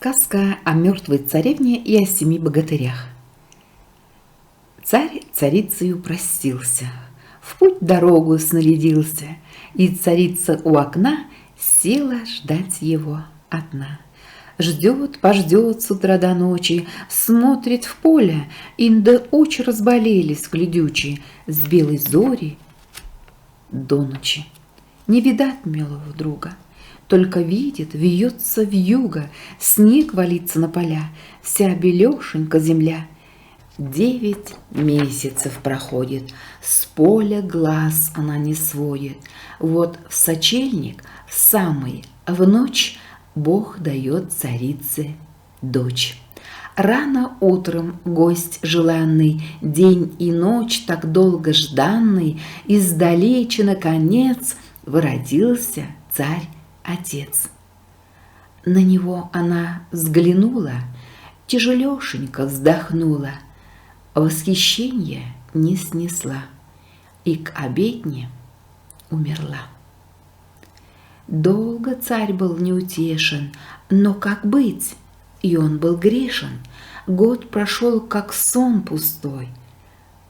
Сказка о мертвой царевне и о 7 богатырях. Царь царицею простился, в путь дорогу снарядился, и царица у окна села ждать его одна. Ждет, пождет с утра до ночи, смотрит в поле, инда очи разболелись глядючи, с белой зори до ночи. Не видать милого друга, только видит, вьется вьюга, снег валится на поля, вся белешенька земля. 9 месяцев проходит, с поля глаз она не сводит. Вот в сочельник, самый в ночь, Бог дает царице дочь. Рано утром гость желанный, день и ночь так долго жданный, издалече, наконец, воротился царь-отец. На него она взглянула, тяжелешенько вздохнула, восхищения не снесла и к обедне умерла. Долго царь был неутешен, но как быть? И он был грешен. Год прошел, как сон пустой.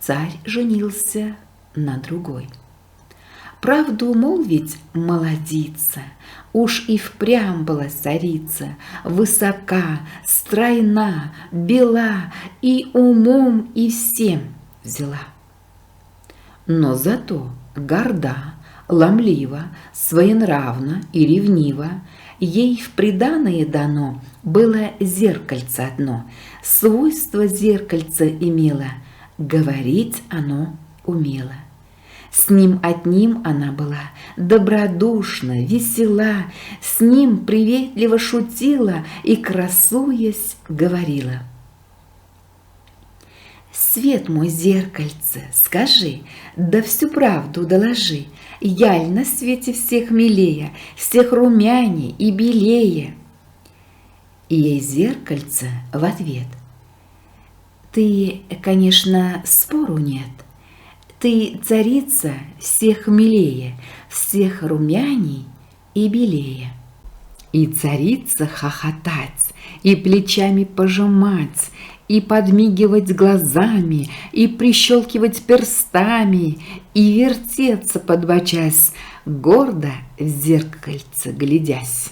Царь женился на другой. Правду молвить молодица, уж и впрямь была царица, высока, стройна, бела, и умом и всем взяла. Но зато горда, ломлива, своенравна и ревнива, ей в приданое дано было зеркальце одно, свойство зеркальца имело, говорить оно умело. С ним одним она была добродушна, весела, с ним приветливо шутила и, красуясь, говорила: «Свет мой, зеркальце, скажи, да всю правду доложи, яль на свете всех милее, всех румяней и белее». И ей зеркальце в ответ: «Ты, конечно, спору нет, ты царица всех милее, всех румяней и белее». И царица хохотать, и плечами пожимать, и подмигивать глазами, и прищелкивать перстами, и вертеться, подбочась, гордо в зеркальце глядясь.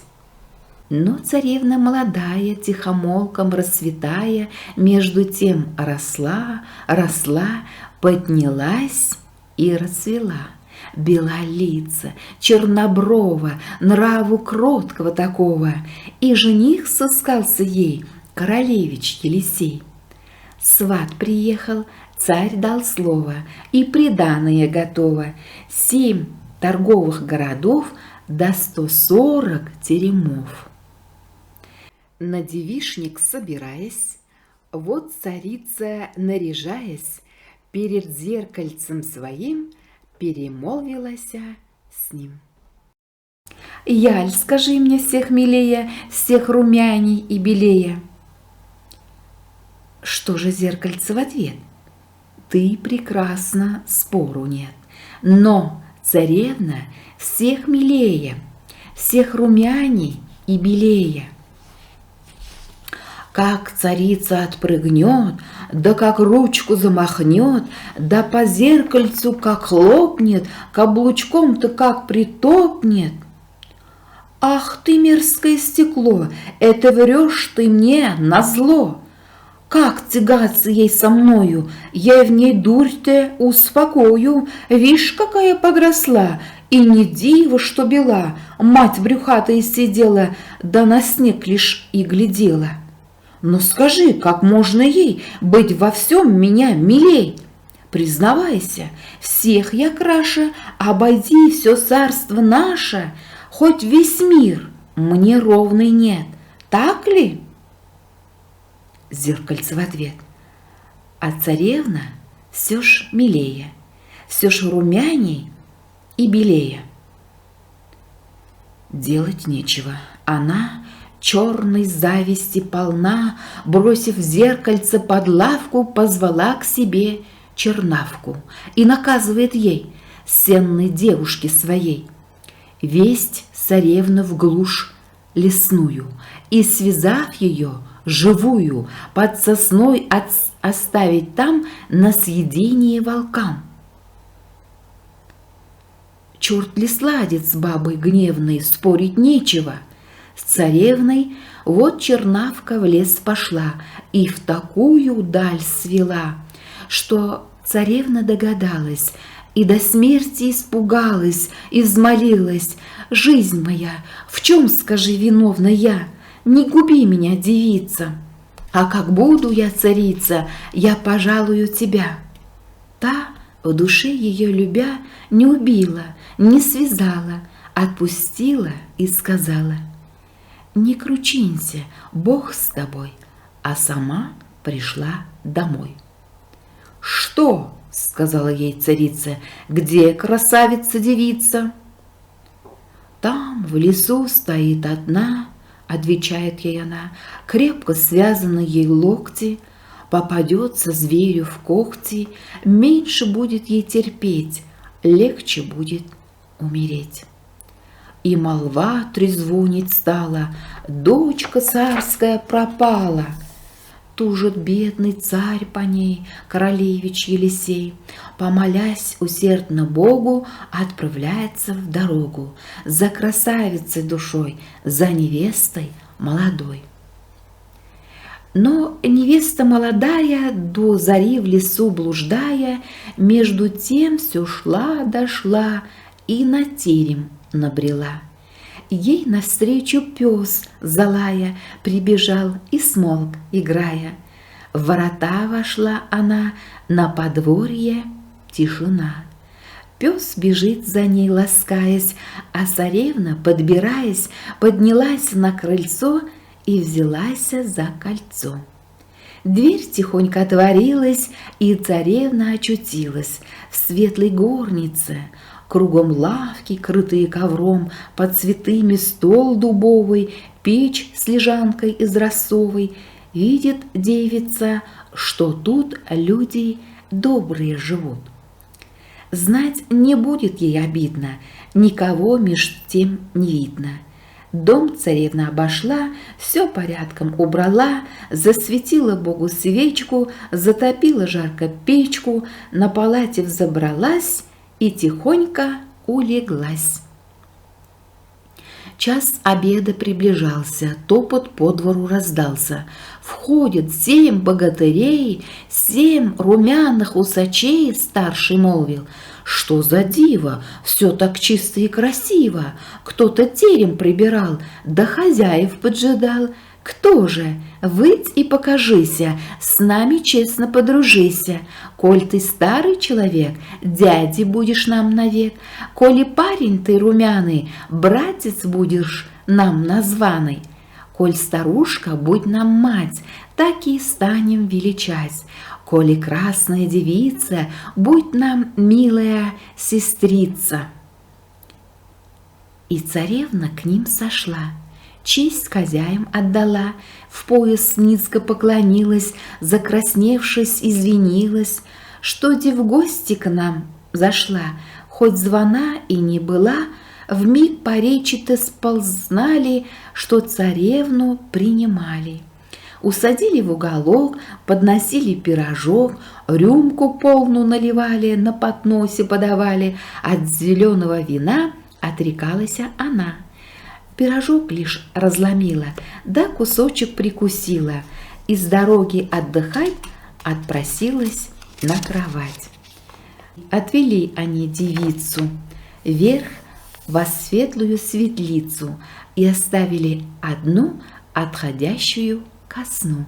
Но царевна молодая, тихомолком расцветая, между тем росла, поднялась и расцвела. Белолица, черноброва, нраву кроткого такого, и жених сыскался ей, королевич Елисей. Сват приехал, царь дал слово, и приданое готово: 7 торговых городов до 140 теремов. На девичник собираясь, вот царица, наряжаясь, перед зеркальцем своим перемолвилась с ним: «Яль, скажи мне всех милее, всех румяней и белее». Что же зеркальце в ответ? «Ты прекрасна, спору нет, но царевна всех милее, всех румяней и белее». Как царица отпрыгнет, да как ручку замахнет, да по зеркальцу как хлопнет, каблучком-то как притопнет. «Ах ты, мерзкое стекло, это врешь ты мне назло! Как тягаться ей со мною, я в ней дурь-то успокою, вишь, какая подросла, и не диво, что бела, мать брюхатая сидела, да на снег лишь и глядела. Но скажи, как можно ей быть во всем меня милей? Признавайся, всех я краше, обойди все царство наше, хоть весь мир мне ровный нет, так ли?» Зеркальце в ответ: «А царевна все ж милее, все ж румяней и белее». Делать нечего, она черной зависти полна, бросив зеркальце под лавку, позвала к себе чернавку и наказывает ей, сенной девушке своей: «Весть царевна в глушь лесную и, связав ее, живую, под сосной оставить там на съедение волкам. Черт ли сладит с бабой гневной, спорить нечего. С царевной вот чернавка в лес пошла и в такую даль свела, что царевна догадалась и до смерти испугалась и взмолилась: «Жизнь моя, в чем, скажи, виновна я? Не губи меня, девица, а как буду я царица, я пожалую тебя». Та, в душе ее любя, не убила, не связала, отпустила и сказала: «Не кручинься, Бог с тобой», а сама пришла домой. «Что?» — сказала ей царица, — «где красавица-девица?» «Там, в лесу, стоит одна», — отвечает ей она, — «крепко связаны ей локти, попадется зверю в когти, меньше будет ей терпеть, легче будет умереть». И молва трезвонить стала: «Дочка царская пропала». Тужит бедный царь по ней, королевич Елисей, помолясь усердно Богу, отправляется в дорогу за красавицей душой, за невестой молодой. Но невеста молодая, до зари в лесу блуждая, между тем все шла дошла и на терем набрела. Ей навстречу пес, залая, прибежал и смолк, играя. В ворота вошла она, на подворье тишина. Пес бежит за ней, ласкаясь, а царевна, подбираясь, поднялась на крыльцо и взялась за кольцо. Дверь тихонько отворилась, и царевна очутилась в светлой горнице. Кругом лавки, крытые ковром, под цветами стол дубовый, печь с лежанкой из росовой. Видит девица, что тут люди добрые живут. Знать не будет ей обидно, никого меж тем не видно. Дом царевна обошла, все порядком убрала, засветила Богу свечку, затопила жарко печку, на палате взобралась и тихонько улеглась. Час обеда приближался, топот по двору раздался. Входят 7 богатырей, 7 румяных усачей, старший молвил: «Что за диво, все так чисто и красиво! Кто-то терем прибирал, да хозяев поджидал. Кто же? Выйдь и покажися, с нами честно подружися. Коль ты старый человек, дяди будешь нам навек. Коли парень ты румяный, братец будешь нам названый. Коль старушка, будь нам мать, так и станем величать. Коли красная девица, будь нам милая сестрица». И царевна к ним сошла, честь хозяям отдала, в пояс низко поклонилась, закрасневшись, извинилась, что де в гости к нам зашла, хоть звона и не была, вмиг по речи-то сползнали, что царевну принимали. Усадили в уголок, подносили пирожок, рюмку полную наливали, на подносе подавали, от зеленого вина отрекалась она. Пирожок лишь разломила, да кусочек прикусила, и с дороги отдыхать отпросилась на кровать. Отвели они девицу вверх во светлую светлицу и оставили одну, отходящую ко сну.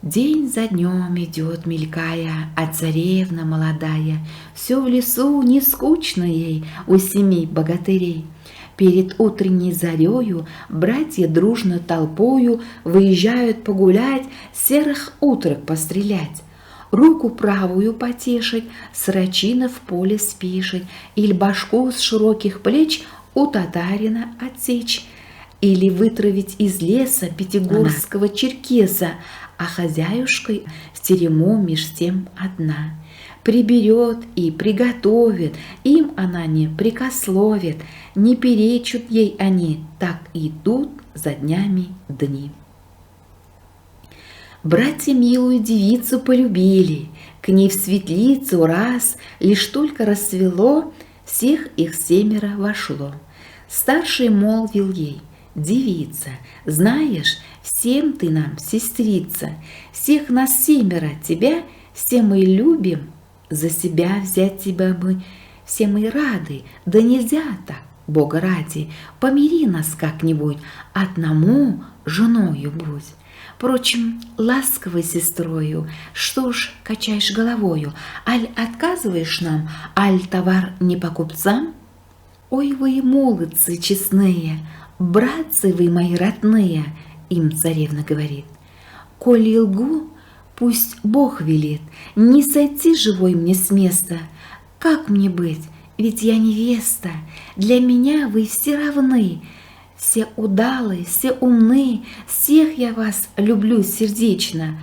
День за днем идет, мелькая, а царевна молодая все в лесу не скучно ей у 7 богатырей. Перед утренней зарею братья дружно толпою выезжают погулять, серых утрок пострелять, руку правую потешить, срачина в поле спишить, или башку с широких плеч у татарина отсечь, или вытравить из леса пятигорского черкеса, а хозяюшкой в терему меж тем одна. приберет и приготовит, им она не прекословит, не перечут ей они, так идут за днями дни. Братья милую девицу полюбили, к ней в светлицу раз, лишь только рассвело, всех их 7 вошло. Старший молвил ей: девица, знаешь, всем ты нам сестрица, всех нас 7, тебя все мы любим, за себя взять тебя мы, все мы рады, да нельзя так, Бога ради, помири нас как-нибудь, одному женою будь. Впрочем, ласковой сестрою, что ж качаешь головою, аль отказываешь нам, аль товар не по купцам? Ой, вы молодцы честные, братцы вы мои родные, им царевна говорит. Коли лгу, пусть Бог велит, не сойти живой мне с места. Как мне быть, ведь я невеста, для меня вы все равны. Все удалые, все умны, всех я вас люблю сердечно,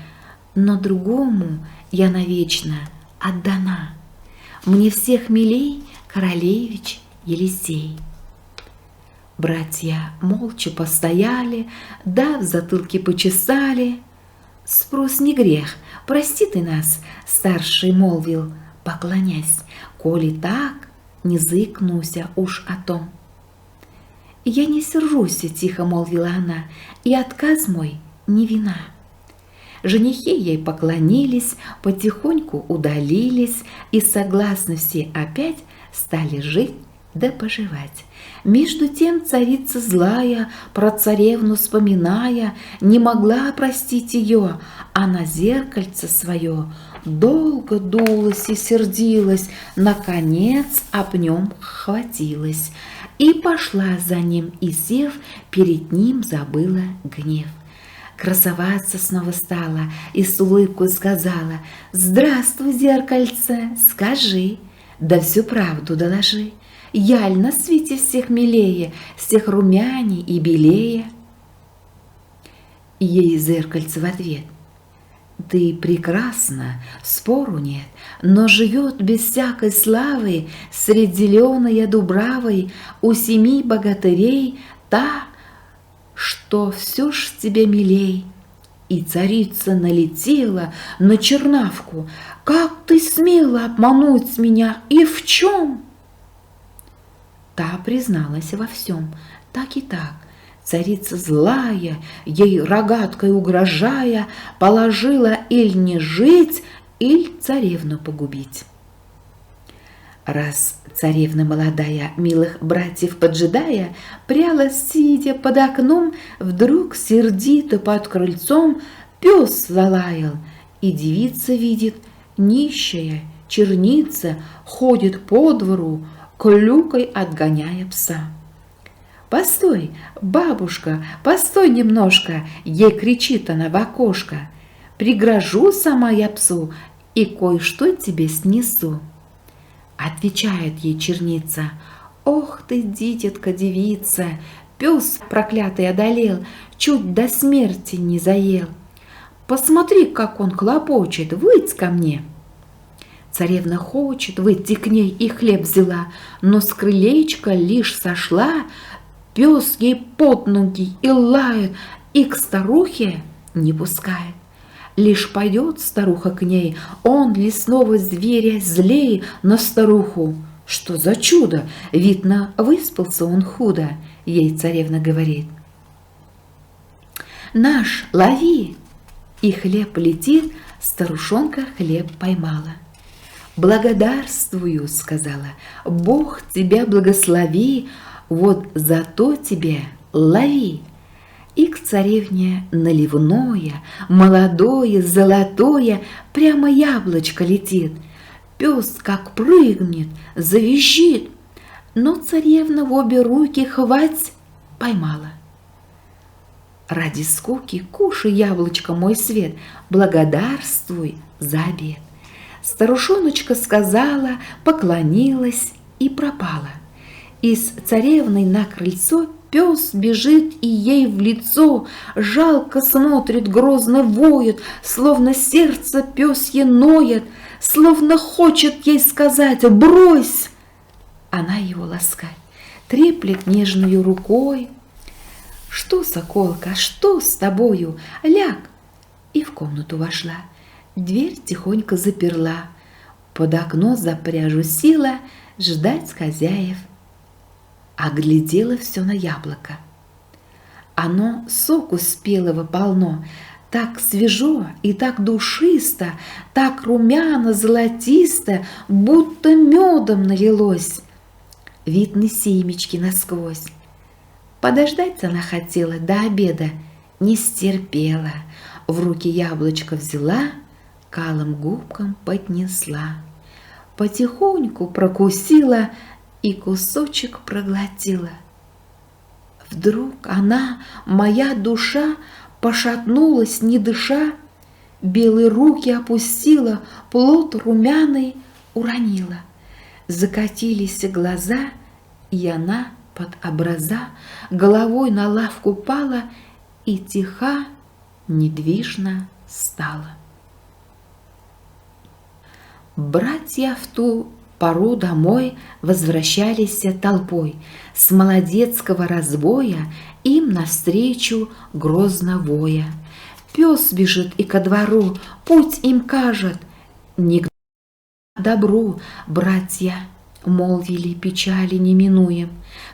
но другому я навечно отдана. Мне всех милей королевич Елисей. Братья молча постояли, да в затылке почесали. Спрос не грех, прости ты нас, старший молвил, поклонясь, коли так, не заикнуся уж о том. «Я не сержусь», — тихо молвила она, — «и отказ мой не вина». Женихи ей поклонились, потихоньку удалились, и согласно все опять стали жить да поживать. Между тем царица злая, про царевну вспоминая, не могла простить ее, а на зеркальце свое долго дулась и сердилась, наконец об нем хватилась. И пошла за ним, и, сев, перед ним забыла гнев. Красоваться снова стала и с улыбкой сказала: «Здравствуй, зеркальце, скажи, да всю правду доложи. Яль на свете всех милее, всех румяней и белее». Ей зеркальце в ответ: «Ты прекрасна, спору нет, но живет без всякой славы средь зеленой дубравой у 7 богатырей та, что все ж тебе милей». И царица налетела на чернавку: «Как ты смела обмануть меня и в чем?» Та призналась во всем, так и так. Царица злая, ей рогаткой угрожая, положила иль не жить, иль царевну погубить. Раз царевна молодая, милых братьев поджидая, пряла, сидя под окном, вдруг сердито под крыльцом пес залаял, и девица видит, нищая черница ходит по двору, клюкой отгоняя пса. «Постой, бабушка, постой немножко!» Ей кричит она в окошко. «Пригрожу сама я псу и кое-что тебе снесу». Отвечает ей черница: «Ох ты, дитятка девица, пес проклятый одолел, чуть до смерти не заел. Посмотри, как он хлопочет, выйдь ко мне». Царевна хочет выйти к ней и хлеб взяла, но с крылечка лишь сошла, пес ей под ноги и лает, и к старухе не пускает. Лишь пойдет старуха к ней, он лесного зверя злей на старуху. Что за чудо! Видно, выспался он худо, ей царевна говорит. «Наш, лови!» И хлеб летит, старушонка хлеб поймала. «Благодарствую», — сказала, — «Бог тебя благослови, вот зато тебе лови». И к царевне наливное, молодое, золотое, прямо яблочко летит. Пес как прыгнет, завизжит, но царевна в обе руки хвать поймала. «Ради скуки кушай яблочко, мой свет, благодарствуй за обед». Старушоночка сказала, поклонилась и пропала. И с царевной на крыльцо Пес бежит и ей в лицо, жалко смотрит, грозно воет, словно сердце пёсье ноет, словно хочет ей сказать «брось!». Она его ласкает, треплет нежную рукой. «Что, соколка, что с тобою? Ляг!» И в комнату вошла, дверь тихонько заперла, под окно за пряжу села ждать хозяев. Оглядела все на яблоко. Оно соку спелого полно, так свежо и так душисто, так румяно, золотисто, будто медом налилось. Видны семечки насквозь. Подождать она хотела до обеда, не стерпела. В руки яблочко взяла, к алым губкам поднесла. Потихоньку прокусила и кусочек проглотила. Вдруг она, моя душа, пошатнулась, не дыша, белые руки опустила, плод румяный уронила. Закатились глаза, и она под образа головой на лавку пала и тиха, недвижно стала. Братья в ту пору домой возвращались толпой. С молодецкого разбоя им навстречу грозно воя. Пес бежит и ко двору, путь им кажет. Не к добру, братья, молвили, печали не минуем.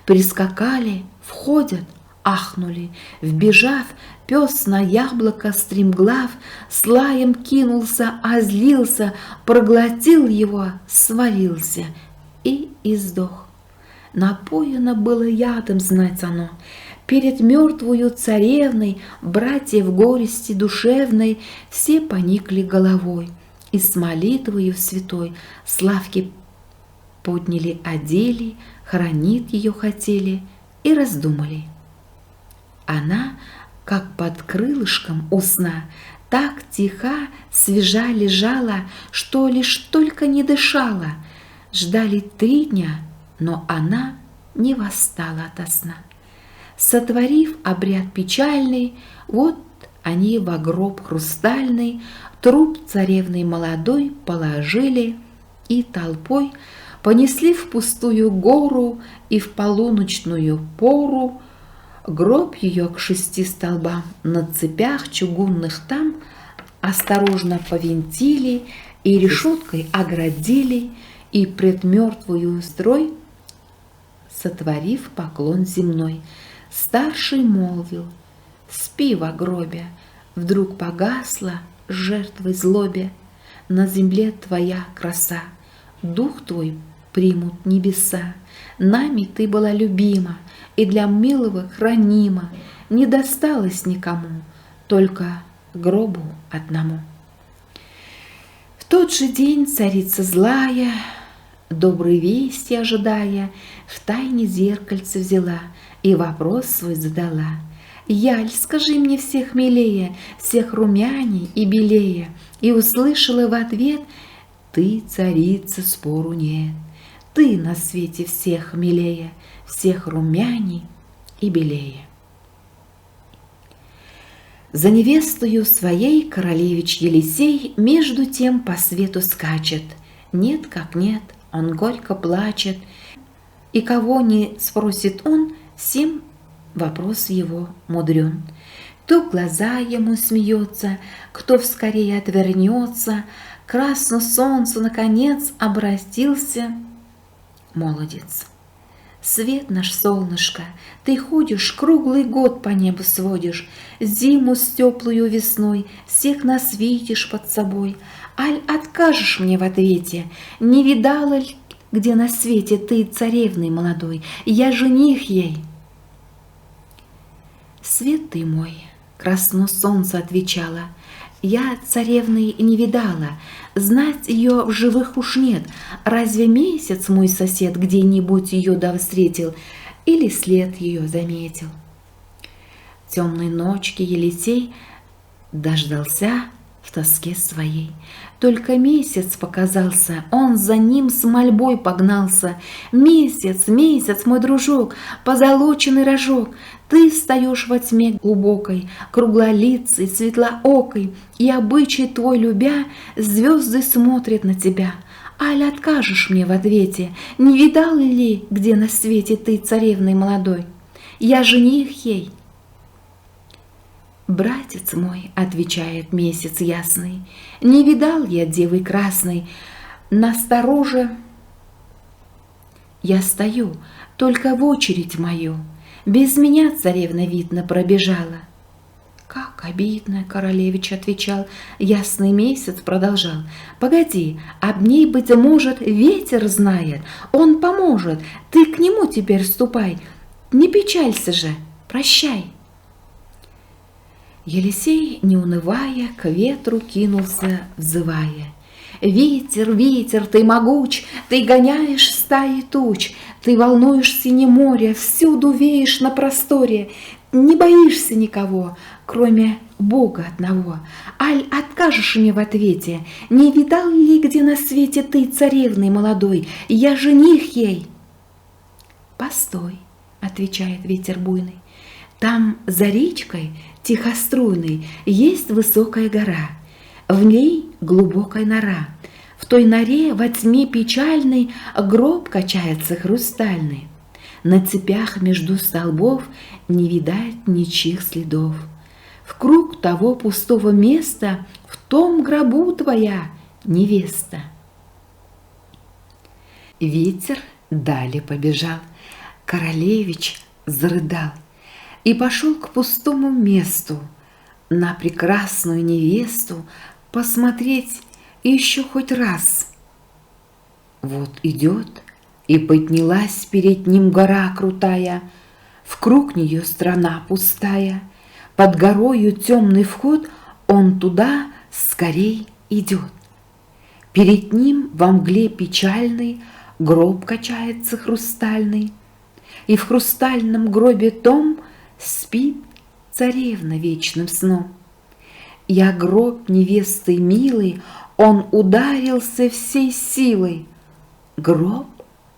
Прискакали, входят, ахнули. Вбежав, пес на яблоко стремглав, с лаем кинулся, озлился, проглотил его, свалился и издох. Напоено было ядом, знать оно. Перед мертвую царевной братьев горести душевной все поникли головой, и с молитвою святой с лавки подняли, одели, хоронить ее хотели и раздумали. Она, как под крылышком у сна, так тиха, свежа лежала, что лишь только не дышала. Ждали 3 дня, но она не восстала ото сна. Сотворив обряд печальный, вот они во гроб хрустальный труп царевны молодой положили и толпой понесли в пустую гору, и в полуночную пору гроб ее к 6 столбам на цепях чугунных там осторожно повинтили и решеткой оградили, и пред мертвую строй, сотворив поклон земной, старший молвил: «Спи во гробе». Вдруг погасла жертвой злобе на земле твоя краса, дух твой примут небеса. Нами ты была любима и для милого хранима, не досталось никому, только гробу одному. В тот же день царица злая, доброй вести ожидая, в тайне зеркальце взяла и вопрос свой задала: «Яль, скажи мне всех милее, всех румяней и белее». И услышала в ответ: «Ты, царица, спору нет, ты на свете всех милее, всех румяней и белее». За невестою своей королевич Елисей между тем по свету скачет. Нет, как нет, он горько плачет, и кого не спросит он, всем вопрос его мудрен. Кто в глаза ему смеется, кто вскорее отвернется, красно солнцу наконец обратился молодец. Свет наш, солнышко, ты ходишь, круглый год по небу сводишь, зиму с теплую весной, всех нас видишь под собой. Аль откажешь мне в ответе, не видала ли, где на свете ты царевной молодой, я жених ей? Свет ты мой, красно солнце отвечала, я царевной не видала, знать ее в живых уж нет. Разве месяц мой сосед где-нибудь ее да встретил или след ее заметил? Темной ночки Елисей дождался, в тоске своей. Только месяц показался, он за ним с мольбой погнался. Месяц, месяц, мой дружок, позолоченный рожок, ты встаешь во тьме глубокой, круглолицей, светлоокой, и обычай твой любя, звезды смотрят на тебя. Аль откажешь мне в ответе, не видал ли, где на свете ты, царевной молодой? Я жених ей. «Братец мой, — отвечает месяц ясный, — не видал я девы красной, настороже я стою, только в очередь мою, без меня царевна, видно, пробежала». «Как обидно, — королевич отвечал, — ясный месяц продолжал. Погоди, об ней, быть может, ветер знает, он поможет, ты к нему теперь ступай, не печалься же, прощай». Елисей, не унывая, к ветру кинулся, взывая: «Ветер, ветер, ты могуч, ты гоняешь стаи туч, ты волнуешь синее море, всюду веешь на просторе, не боишься никого, кроме Бога одного. Аль откажешь мне в ответе, не видал ли, где на свете ты, царевной молодой, я жених ей?» «Постой, — отвечает ветер буйный, — там за речкой тихоструйной есть высокая гора, в ней глубокая нора, в той норе во тьме печальной гроб качается хрустальный. На цепях между столбов не видать ничьих следов. В круг того пустого места в том гробу твоя невеста». Ветер далее побежал, королевич зарыдал и пошел к пустому месту на прекрасную невесту посмотреть еще хоть раз. Вот идет, и поднялась перед ним гора крутая, в круг нее страна пустая, под горою темный вход, он туда скорей идет. Перед ним во мгле печальный гроб качается хрустальный, и в хрустальном гробе том спит царевна вечным сном. Я гроб невесты милый, он ударился всей силой, гроб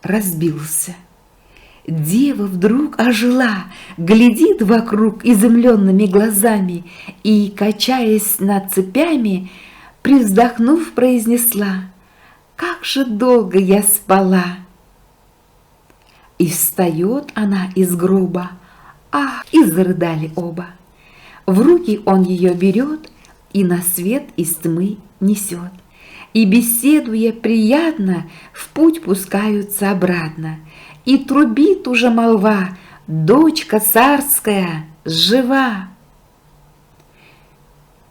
разбился. Дева вдруг ожила, глядит вокруг изумленными глазами и, качаясь над цепями, привздохнув, произнесла: «Как же долго я спала!» И встает она из гроба, ах, и зарыдали оба. В руки он ее берет и на свет из тьмы несет. И, беседуя приятно, в путь пускаются обратно. И трубит уже молва: дочка царская жива.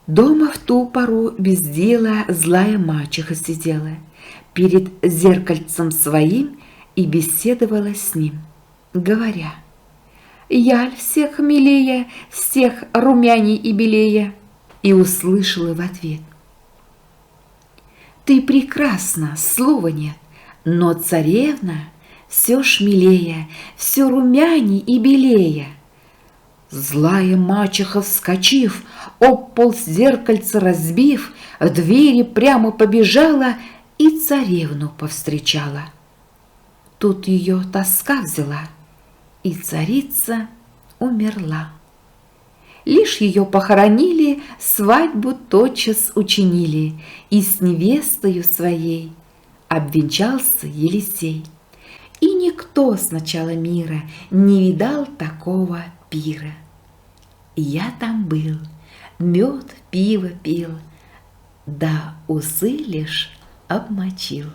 Дома в ту пору без дела злая мачеха сидела перед зеркальцем своим и беседовала с ним, говоря: «Яль всех милее, всех румяней и белее». И услышала в ответ: «Ты прекрасна, слова нет, но царевна все шмелее, все румяней и белее». Злая мачеха, вскочив, об пол зеркальца разбив, двери прямо побежала и царевну повстречала. Тут ее тоска взяла, и царица умерла. Лишь ее похоронили, свадьбу тотчас учинили, и с невестою своей обвенчался Елисей. И никто с начала мира не видал такого пира. Я там был, мед, пиво пил, да усы лишь обмочил.